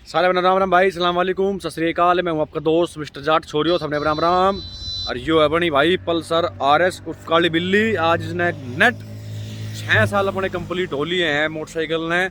सारे बना राम राम भाई, सलाम वालेकुम, सत श्री अकाल। मैं हूँ आपका दोस्त मिस्टर जाट छोरियो, हमने राम राम। और यो है बनी भाई पल्सर RS उर्फ काली बिल्ली। आज इसने नेट 6 साल अपने कंप्लीट हो लिए हैं मोटरसाइकिल ने,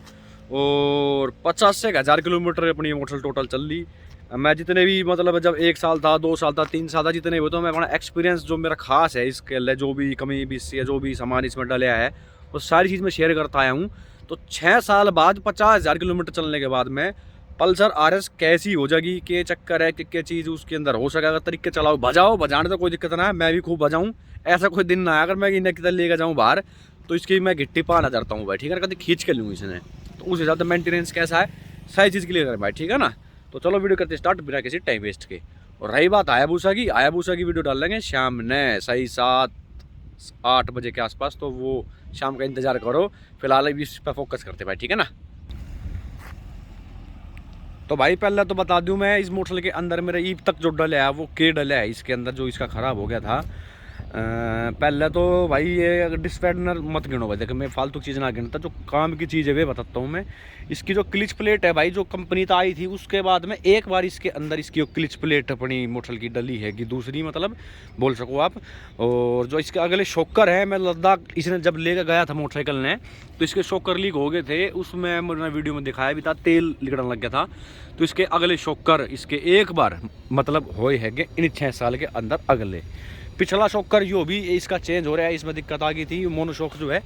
और 50 से 1000 किलोमीटर अपनी मोटरसाइकिल टोटल चल ली। मैं जितने भी मतलब जब 1 साल था, 2 साल था, 3 साल था, जितने भी, तो मैं अपना एक्सपीरियंस जो मेरा खास है इसके लिए, जो भी कमी भी या जो भी सामान इसमें डला है वो सारी चीज़ मैं शेयर करता आया हूँ। तो 6 साल बाद 50,000 किलोमीटर चलने के बाद में पल्सर RS कैसी हो जाएगी, के चक्कर है कि चीज़ उसके अंदर हो सके। अगर तरीके चलाओ, बजाओ, बजाने तो कोई दिक्कत ना है, मैं भी खूब बजाऊँ। ऐसा कोई दिन ना है अगर मैं इन्हें किधर लेकर जाऊँ बाहर तो इसकी मैं गिट्टी पाना चाहता हूँ भाई, ठीक है ना। कभी खींच के लूँ इसने, तो उस हिसाब से मेंटेनेंस कैसा है, सारी चीज़ क्लियर करें भाई, ठीक है ना। तो चलो वीडियो करते स्टार्ट बिना किसी टाइम वेस्ट के। और रही बात हायाबुसा की वीडियो डाल लेंगे शाम ने सही 7-8 बजे के आसपास, तो वो शाम का इंतज़ार करो। फिलहाल अभी इस पर फोकस करते भाई, ठीक है ना। तो भाई पहले तो बता दूं मैं, इस मोटरसाइकिल के अंदर मेरे ईप तक जो डला है वो के डला है इसके अंदर, जो इसका ख़राब हो गया था। पहले तो भाई ये डिस्पेडनर मत गिनो भाई, देखो मैं फालतू चीज़ ना गिनता, जो काम की चीज़ है वे बताता हूँ मैं। इसकी जो क्लिच प्लेट है भाई, जो कंपनी तो आई थी उसके बाद में एक बार इसके अंदर इसकी क्लिच प्लेट अपनी मोटरसाइकिल की डली है कि दूसरी, मतलब बोल सको आप। और जो इसके अगले शॉकर है, मैं लद्दाख इसने जब लेकर गया था मोटरसाइकिल ने, तो इसके शॉकर लीक हो गए थे, उसमें मैंने वीडियो में दिखाया भी था, तेल निकलने लग गया था। तो इसके अगले शॉकर इसके एक बार मतलब होए है कि इन 6 साल के अंदर अगले। पिछला शॉकर जो भी इसका चेंज हो रहा है, इसमें दिक्कत आ गई थी। मोनोशॉक जो है,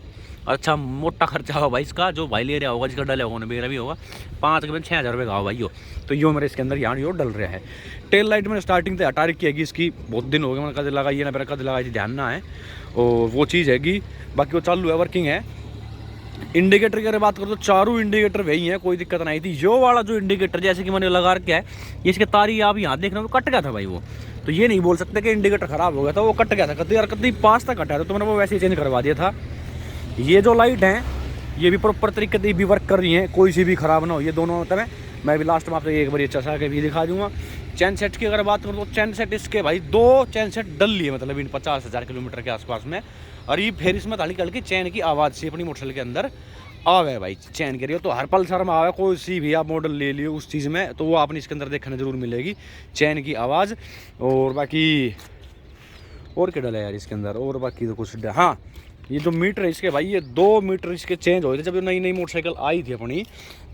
अच्छा मोटा खर्चा होगा भाई इसका, जो भाई ले रहा होगा, जिसका डला होगा, मेरा भी होगा 5,000-6,000 का हो भाई यो। तो यो मेरे इसके अंदर यहाँ यो डल रहा है। टेल लाइट मैंने स्टार्टिंग से हटा रखी है इसकी, बहुत दिन हो गए मैंने कद लगाई है ना, मेरा कद लगाई थी, ध्यान ना है। और वो चीज़ हैगी, बाकी वो चालू है, वर्किंग है। इंडिकेटर की अगर बात करो तो चारों इंडिकेटर वही है, कोई दिक्कत नहीं थी। यो वाला जो इंडिकेटर जैसे कि मैंने लगा रखा है, ये इसके तारी आप यहाँ देख रहे हो, कट गया था भाई वो। तो ये नहीं बोल सकते कि इंडिकेटर खराब हो गया था, वो कट गया था, कभी पास तक कटा था, तो मैंने वो वैसे ही चेंज करवा दिया था। ये जो लाइट हैं ये भी प्रॉपर तरीके से भी वर्क कर रही हैं, कोई सी भी खराब ना हो, ये दोनों मतलब मैं भी लास्ट में आपको एक बार अच्छा सा के भी दिखा दूंगा। चैन सेट की अगर बात करूँ तो चैन सेट इसके भाई 2 चैन सेट डल लिए, मतलब इन 50,000 किलोमीटर के आसपास में। और ये फिर इसमें हल्की हल्की चैन की आवाज़ से अपनी मोटरसाइकिल के अंदर आवे भाई, चैन के रही हो तो हर पल्सर में आवे, कोई सी भी आप मॉडल ले लियो उस चीज़ में, तो वो आपने इसके अंदर देखने जरूर मिलेगी, चैन की आवाज़। और बाकी और क्या डला है यार इसके अंदर, और बाकी तो कुछ हाँ, ये जो मीटर है इसके भाई, ये 2 मीटर इसके चेंज हुए थे जब नई नई मोटरसाइकिल आई थी अपनी।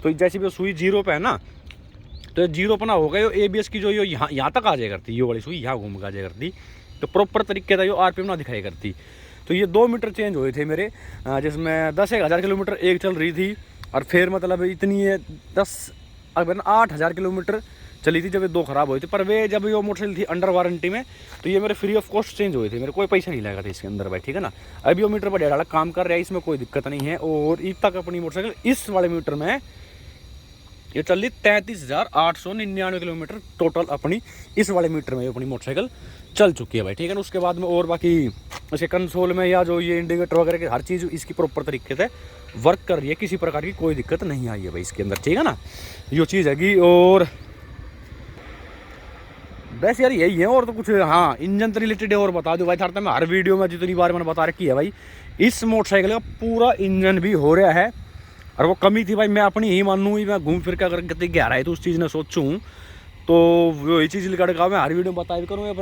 तो जैसे भी सुई 0 पे है ना, तो 0 अपना हो गया, ABS की जो यहाँ तक आ जाए करती, ये वाली सुई यहाँ घूम के आ जाए करती, तो प्रॉपर तरीके से RPM ना दिखाई करती। तो ये 2 मीटर चेंज हुए थे मेरे, जिसमें 10,000 किलोमीटर एक चल रही थी। और फिर मतलब इतनी है 8,000 किलोमीटर चली थी जब ये 2 ख़राब हुए थे। पर वे जब ये मोटरसाइकिल थी अंडर वारंटी में, तो ये मेरे फ्री ऑफ कॉस्ट चेंज हुए थे, मेरे कोई पैसा नहीं लगा था इसके अंदर भाई, ठीक है ना। अभी वो मीटर पर डेढ़ काम कर रहा है, इसमें कोई दिक्कत नहीं है। और ईद तक अपनी मोटरसाइकिल इस वाले मीटर में ये चल रही 33,899 किलोमीटर टोटल अपनी इस वाले मीटर में अपनी मोटरसाइकिल चल चुकी है भाई, ठीक है ना। उसके बाद में और बाकी इसके कंसोल में या जो ये इंडिकेटर वगैरह की हर चीज़ इसकी प्रॉपर तरीके से वर्क कर रही है, किसी प्रकार की कोई दिक्कत नहीं आई है भाई इसके अंदर, ठीक है ना। ये चीज़ हैगी। और बस यार यही है, और तो कुछ हाँ इंजन से रिलेटेड और बता दूँ भाई, था मैं हर वीडियो में जितनी बार मैंने बता रखी है भाई, इस मोटरसाइकिल का पूरा इंजन भी हो रहा है। और वो कमी थी भाई, मैं अपनी ही मानूँ, मैं घूम फिर के अगर कितनी गहरा है तो उस चीज़ ने सोचूँ, तो वही चीज़ लड़का मैं हर वीडियो में बताया करूँ,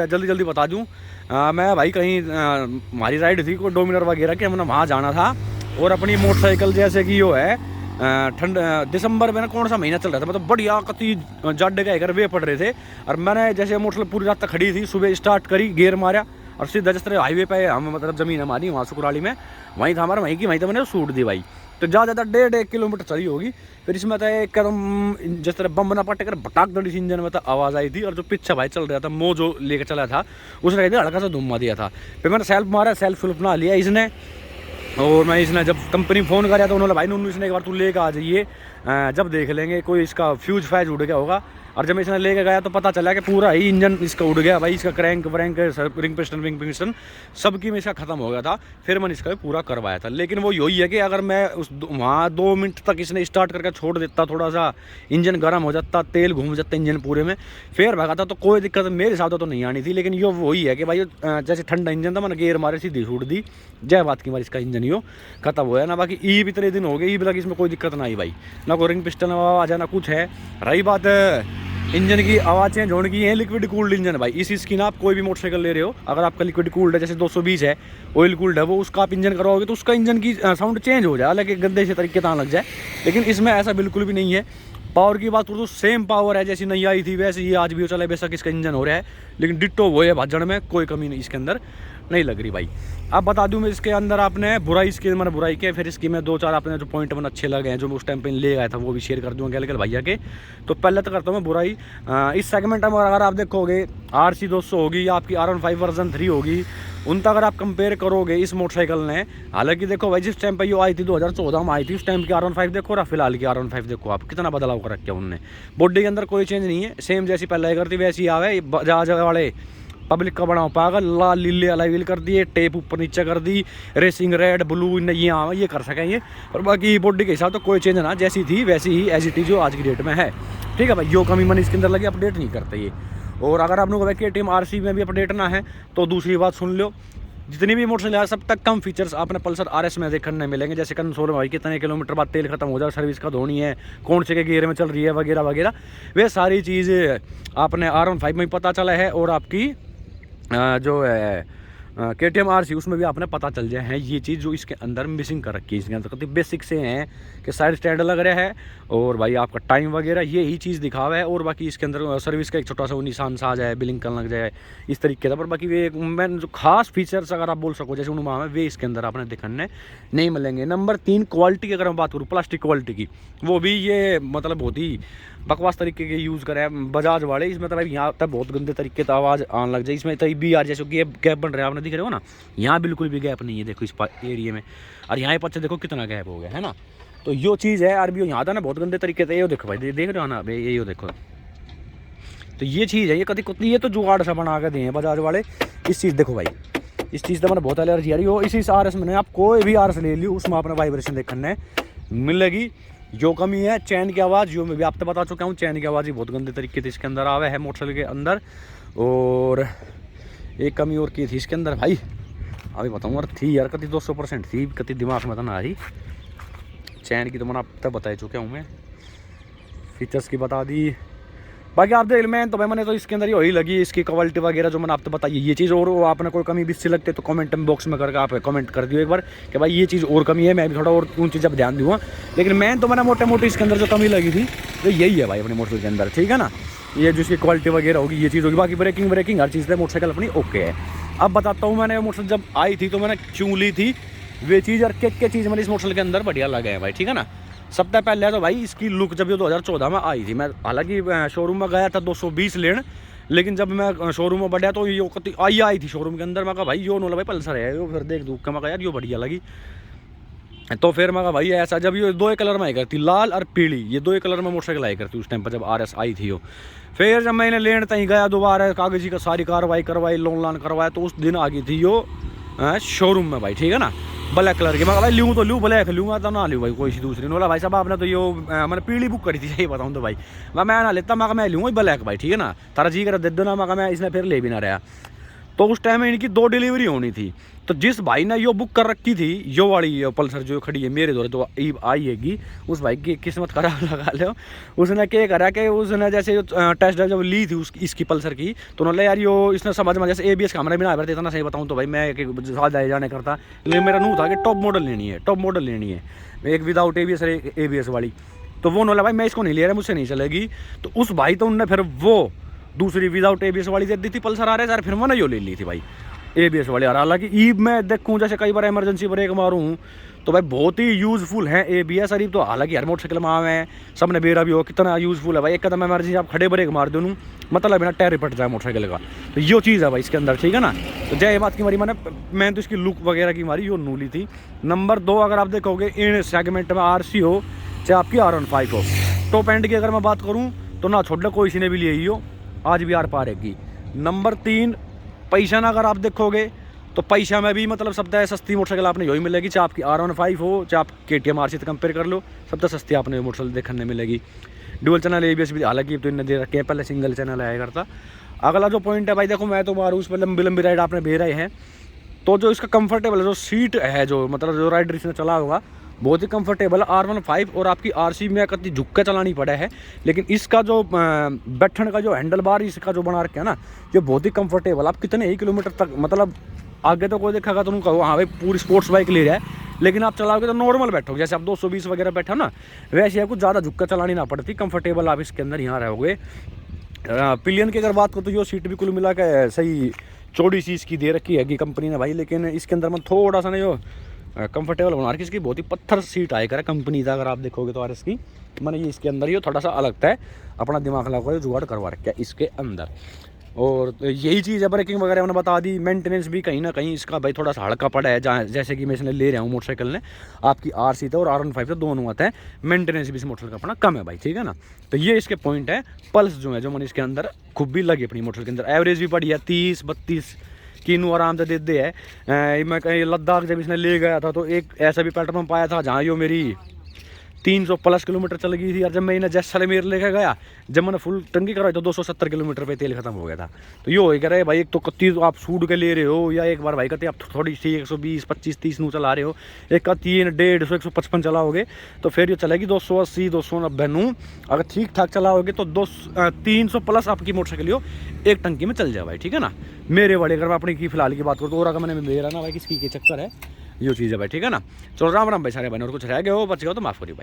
जल्दी जल्दी बता दूँ। मैं भाई कहीं हमारी राइड थी कोई डोमिनर वगैरह की, हमने वहाँ जाना था। और अपनी मोटरसाइकिल जैसे कि वो है ठंड दिसंबर में ना, कौन सा महीना चल रहा था, मतलब बढ़िया कति जाडे का घर वे पड़ रहे थे। और मैंने जैसे मोटरसाइकिल पूरी रात तक खड़ी थी, सुबह स्टार्ट करी, गेयर मारा और सीधा जिस तरह हाईवे पे हम मतलब ज़मीन हमारी वहाँ सुकुराली में, वहीं था हमारा, वहीं की वहीं तो मैंने सूट दी भाई। तो ज़्यादा 1.5 किलोमीटर चली होगी, फिर इसमें तो एकदम जिस तरह बम बना पटे कर भटाक दड़ी इंजन में तो आवाज़ आई थी। और जो पीछे भाई चल रहा था, मो जो लेकर चला था, उसने हल्का सा धुम्मा दिया था। फिर मैंने सेल्फ मारा, सेल्फ बना लिया इसने। और मैं इसने जब कंपनी फ़ोन कराया तो उन्होंने भाई इसने एक बार तू लेकर आ जाइए, जब देख लेंगे कोई इसका फ्यूज फैज उड़ गया होगा, और जब मैं इसने लेके गया तो पता चला कि पूरा ही इंजन इसका उड़ गया भाई, इसका क्रैंक व्रैंक रिंग पिस्टन सबकी में इसका ख़त्म हो गया था। फिर मैंने इसका पूरा करवाया था। लेकिन वो यही है कि अगर मैं उस वहाँ 2 मिनट तक इसने स्टार्ट करके छोड़ देता, थोड़ा सा इंजन गर्म हो जाता, तेल घूम जाता इंजन पूरे में, फिर भगाता तो कोई दिक्कत मेरे हिसाब से तो नहीं आनी थी। लेकिन यो वही है कि भाई जैसे ठंडा इंजन था, मैंने गेयर मारे सीधी छूट दी, जय बात की मारी इसका इंजन यो खत्म हो गया ना। बाकी ईब इतने दिन हो गए, ईब लगी इसमें कोई दिक्कत ना आई भाई, ना कोई रिंग पिस्टन आवाज है ना कुछ है। रही बात इंजन की आवाज़ चेंज होने की है, लिक्विड कूल्ड इंजन है भाई। इस चीज़ की ना आप कोई भी मोटरसाइकिल ले रहे हो, अगर आपका लिक्विड कूल्ड है जैसे 220 है ऑयल कूल्ड है वो, उसका आप इंजन करवाओगे तो उसका इंजन की साउंड चेंज हो जाए, हालांकि गंदे से तरीके से लग जाए। लेकिन इसमें ऐसा बिल्कुल भी नहीं है। पावर की बात करूँ तो सेम पावर है, जैसी नई आई थी वैसे ये आज भी चला, बेशक इसका इंजन हो रहा है, लेकिन डिट्टो वो है भाजड़ में, कोई कमी नहीं इसके अंदर नहीं लग रही भाई। अब बता दूं मैं इसके अंदर आपने बुराई इसकी मैंने बुराई के, फिर इसकी मैं 2-4 आपने जो पॉइंट मैंने अच्छे लगे हैं जो मैं उस टाइम पे ले गया था वो भी शेयर कर दूंगा गैलेकल भैया के। तो पहले तो करता हूँ मैं बुराई इस सेगमेंट में। अगर आप देखोगे RC 200 होगी या आपकी R15 वर्जन 3 होगी, उनका अगर आप कंपेयर करोगे इस मोटरसाइकिल ने, हालांकि देखो भाई जिस टाइम पे ये आई थी 2014 में आई थी, उस टाइम की R15 देखो और फिलहाल की R15 देखो आप, कितना बदलाव कर रखा है उनने। बॉडी के अंदर कोई चेंज नहीं है, सेम जैसी पहले करती वैसी आवे। जगह जगह वाले पब्लिक का बनाओ पागल, लाल लीले अलाई व्हील कर दिए, टेप ऊपर नीचे कर दी, रेसिंग रेड ब्लू ये कर सकें ये। और बाकी बॉडी के हिसाब तो कोई चेंज ना, जैसी थी वैसी ही एज इट इज जो आज की डेट में है। ठीक है भाई, जो कमी मैंने इसके अंदर लगी अपडेट नहीं करते ये। और अगर आप लोगों को KTM RC में भी अपडेट ना है तो दूसरी बात सुन लो, जितनी भी मोटरसाइकिल है सब तक कम फीचर्स आपने पल्सर RS में देखने मिलेंगे। जैसे कंसोल में भाई कितने किलोमीटर बाद तेल खत्म हो जाए, सर्विस का धोनी है, कौन से के गियर में चल रही है वगैरह वगैरह, वे सारी चीज़ आपने R15 में पता चला है। और आपकी जो है KTM RC उसमें भी आपने पता चल जाए है ये चीज़ जो इसके अंदर मिसिंग कर रखी है। इसके अंदर कति बेसिक से हैं कि साइड स्टैंड लग रहा है और भाई आपका टाइम वगैरह ये ही चीज़ दिखावा है। और बाकी इसके अंदर सर्विस का एक छोटा सा वो निशान सा आ जाए, बिलिंग करने लग जाए इस तरीके का। पर बाकी वे मैंने जो खास फीचर्स अगर आप बोल सको जैसे उनमें में वे इसके अंदर आपने दिखने नहीं मिलेंगे। नंबर 3 क्वालिटी की अगर मैं बात करूँ प्लास्टिक क्वालिटी की, वो भी ये मतलब बहुत ही बकवास तरीके के यूज़ करे बजाज वाले। इसमें तो भाई यहाँ तक बहुत गंदे तरीके से आवाज़ आने लग जाए। इसमें तभी भी यार जैसे गैप बन रहा है, आपने दिख रहे हो ना, यहाँ बिल्कुल भी गैप नहीं है देखो इस एरिया में, और यहाँ पीछे देखो कितना गैप हो गया है ना। तो यो चीज़ है RBO यहाँ था ना बहुत गंदे तरीके से, ये देखो भाई देख रहे हो ना भाई, ये देखो। तो ये चीज़ है, ये कभी कुछ ये तो जुगाड़ सा बना के दिए बजाज वाले। इस चीज़ देखो भाई, इस चीज़ का मैंने बहुत एलर्जी आ रही हो। इसी RS में आप कोई भी RS ले लियो उसमें आपने वाइब्रेशन देखने मिलेगी। जो कमी है चैन की आवाज़, जो मैं भी आपको बता चुका हूँ, चैन की आवाज़ ही बहुत गंदे तरीके से इसके अंदर आवे है मोटरसाइकिल के अंदर। और एक कमी और की थी इसके अंदर भाई, अभी बताऊँगा थी यार, कति 200% थी, कति दिमाग में तो ना आ रही। चैन की तो मैंने आपको बता चुका हूँ मैं, फीचर्स की बता दी। बाकी आप देख मैं तो भाई मैंने तो इसके अंदर ही लगी इसकी क्वालिटी वगैरह जो मैंने आपको बताई ये चीज़। और आपने कोई कमी भी लगती है तो कमेंट बॉक्स में करके आप कमेंट कर दियो एक बार कि भाई ये चीज़ और कमी है, मैं भी थोड़ा और उन चीज़ पर ध्यान दूँगा। लेकिन मैं तो मैंने मोटे मोटे इसके अंदर जो कमी लगी थी तो यही है भाई अपनी मोटरसाइकिल के अंदर, ठीक है ना। ये जो इसकी क्वालिटी वगैरह होगी ये चीज़ होगी। बाकी ब्रेकिंग हर चीज़ से मोटरसाइकिल अपनी ओके है। अब बताता हूँ मैंने मोटरसाइकिल जब आई थी तो मैंने क्यों ली थी वे चीज़ और क्या चीज़ मैंने इस मोटरसाइकिल के अंदर बढ़िया लगे हैं भाई, ठीक है ना। सबसे पहले तो भाई इसकी लुक जब ये 2014 में आई थी, मैं हालांकि शोरूम में गया था 220 लेने, लेकिन जब मैं शोरूम में बढ़ा तो यो आई थी शोरूम के अंदर। मैं कहा भाई यो नोला भाई पल्सर है यो, फिर देख दूख के मैं कहा यार यो बढ़िया लगी। तो फिर मैं कहा भाई ऐसा, जब ये 2 कलर में आई करती लाल और पीली, ये 2 कलर में मोटरसाइकिल आई करती उस टाइम पर जब RS आई थी। फिर जब मैंने लेने तहीं गया दोबारा कागजी का सारी कार्रवाई करवाई, लोन करवाया, तो उस दिन आ गई थी यो शोरूम में भाई, ठीक है ना, ब्लैक कलर की। मैं भाई लूँ तो लूँ, ब्लैक लूँगा तो ना लूँ भाई कोई सी दूसरी। बोला भाई साहब आपने तो यो मैंने पीली बुक करी थी सही बताऊँ तो भाई, मैं ना लेता, मैं लूँगा ब्लैक भाई, ठीक है ना, तारा जी कर दे दो ना। मैं इसने फिर ले भी ना रहा। तो उस टाइम में इनकी 2 डिलीवरी होनी थी। तो जिस भाई ने यो बुक कर रखी थी यो वाली पल्सर जो खड़ी है मेरे द्वारा तो आई हैगी, उस भाई की किस्मत खराब लगा लो। उसने क्या करा कि उसने जैसे टेस्ट ड्राइव जब ली थी इसकी पल्सर की, तो उन्होंने यार यो इसने समझ में जैसे ABS कैमरा भी ना भरते इतना सही बताऊँ तो भाई मैं ज़्यादा जाने करता, लेकिन मेरा नू था कि टॉप मॉडल लेनी है, एक विदाउट ABS और ABS वाली। तो वो बोला भाई मैं इसको नहीं ले रहा, मुझसे नहीं चलेगी। तो उस भाई तो उनने फिर वो दूसरी विदाउट ABS वाली दे दी थी पल्सर RS यार, फिर मैंने यो ले ली थी भाई ABS वाले। और हालांकि ईब में देखूँ जैसे कई बार इमरजेंसी ब्रेक मारूँ तो भाई बहुत ही यूज़फुल है ABS और ईब तो, हालांकि हर मोटरसाइकिल में आवे हैं, सब ने बेरा भी हो कितना यूज़फुल है भाई। एक कदम इमरजेंसी आप खड़े ब्रेक मार दो मतलब बिना टायर पट जाए मोटरसाइकिल का, तो यो चीज़ है भाई इसके अंदर, ठीक है ना। तो जय बात की मारी मैंने तो इसकी लुक वगैरह की मारी यो नूली थी। नंबर 2 अगर आप देखोगे इन सेगमेंट में RC हो चाहे आपकी R15 हो, टॉप एंड की अगर मैं बात करूँ तो ना छोड़ कोई सी ने भी लिए हो, आज भी आर पार रहेगी। नंबर 3, पैसा ना अगर आप देखोगे तो पैसा में भी मतलब सबसे सस्ती मोटरसाइकिल आपने यही मिलेगी, चाहे आपकी R15 हो, चाहे आप KTM RC से कंपेयर कर लो, सबसे सस्ती आपने मोटरसाइकिल देखने मिलेगी। डुअल चैनल ABS भी हालांकि तो इन्हें दे रखे हैं, पहले सिंगल चैनल आया करता। अगला जो पॉइंट है भाई देखो, मैं तो मारूँ उस पर लंबी लंबी राइड आपने दे रहे हैं, तो जो इसका कंफर्टेबल जो सीट है, जो मतलब जो राइडर इसने चला होगा बहुत ही कंफर्टेबल है। R15 और आपकी RC में कति झुक के चलानी पड़ा है, लेकिन इसका जो बैठने का जो हैंडल बार इसका जो बना रखा है ना, ये बहुत ही कंफर्टेबल। आप कितने ही किलोमीटर तक मतलब आगे तो कोई देखेगा तो उनको कहो हाँ भाई पूरी स्पोर्ट्स बाइक ले रहा है, लेकिन आप चलाओगे तो नॉर्मल बैठोगे, जैसे आप 220 वगैरह बैठो ना, वैसे आपको ज़्यादा झुक कर चलानी ना पड़ती, कंफर्टेबल आप इसके अंदर यहाँ रहोगे। पिलियन की अगर बात करो तो ये सीट भी कुल मिला के सही चौड़ी सी इसकी दे रखी है कंपनी ने भाई, लेकिन इसके अंदर मैं थोड़ा सा ना जो कंफर्टेबल बना रखी, इसकी बहुत ही पत्थर सीट आया करे कंपनी का, अगर आप देखोगे तो RS की मैंने ये इसके अंदर ही थोड़ा सा अलग है, अपना दिमाग लगा जुगाड़ करवा रखा है इसके अंदर। और तो यही चीज़ है, ब्रेकिंग वगैरह मैंने बता दी। मेंटेनेंस भी कहीं ना कहीं इसका भाई थोड़ा सा हल्का पड़ा है, जहाँ जैसे कि मैं इसने ले रहा हूँ मोटरसाइकिल ने, आपकी RC तो और R15 तो दोनों आते हैं, मेंटेनेंस भी इस मोटरसाइकिल का अपना कम है भाई, ठीक है ना। तो ये इसके पॉइंट है। पल्स जो है जो मैंने इसके अंदर खूब भी लगी अपनी मोटरसाइकिल के अंदर, एवरेज भी बढ़िया 30-32 किनू आराम से देते हैं। मैं कहीं लद्दाख जब इसने ले गया था तो एक ऐसा भी पेट्रोल पंप आया था जहाँ यो मेरी 300+ किलोमीटर चल गई थी, और जब मैं इन्हें जैसलमेर लेकर गया, जब मैंने फुल टंकी करवाई तो 270 किलोमीटर पे तेल खत्म हो गया था। तो ये हो रहा है भाई, एक तो कत्ती तो आप सूड के ले रहे हो, या एक बार भाई कहते आप थोड़ी सी 120, 25, 30 नू चला रहे हो, एक का 300, 150, 155 चलाओगे तो फिर ये चलेगी 280, 290 नू। अगर ठीक ठाक चलाओगे तो 300+ आपकी मोटरसाइकिल हो एक टंकी में चल जाए भाई, ठीक है ना। मेरे वाले अगर मैं अपनी की फिलहाल की बात करूँ तो, और अगर मैंने मेरा ना भाई किसकी के चक्कर है, ये चीज़ है भाई, ठीक है ना। चलो राम राम भाई सारे भाई, और कुछ रह गए हो बच गए तो माफ़ करिए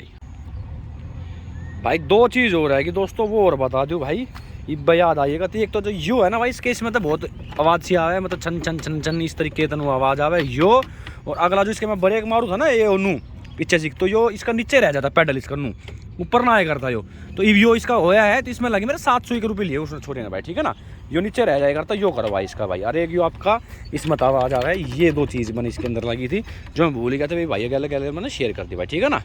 भाई। 2 चीज़ हो रहा है कि दोस्तों वो और बता दूँ भाई, ये याद आइएगा। तो एक तो जो यू है ना भाई, इसके इसमें तो बहुत आवाज़ सी आवे, मतलब छन छन छन छन इस तरीके से आवाज़ आवे यो। और अगला जो इसके मैं ब्रेक मारूँ था ना ये नू पीछे से, तो यो इसका नीचे रह जाता पैडल, इसका नू ऊपर ना आया करता यो। तो यो इसका होया है, तो इसमें लगे मेरे 700 रुपये लिए उसने छोटे ना भाई, ठीक है ना। यो नीचे रह जाएगा करता, यो करवा इसका भाई। अरे एक यो आपका इसमें आवाज़ आ रहा है, ये 2 चीज़ मैंने इसके अंदर लगी थी जो मैं भूल गया था भाई, गले मैंने शेयर कर दी भाई, ठीक है ना।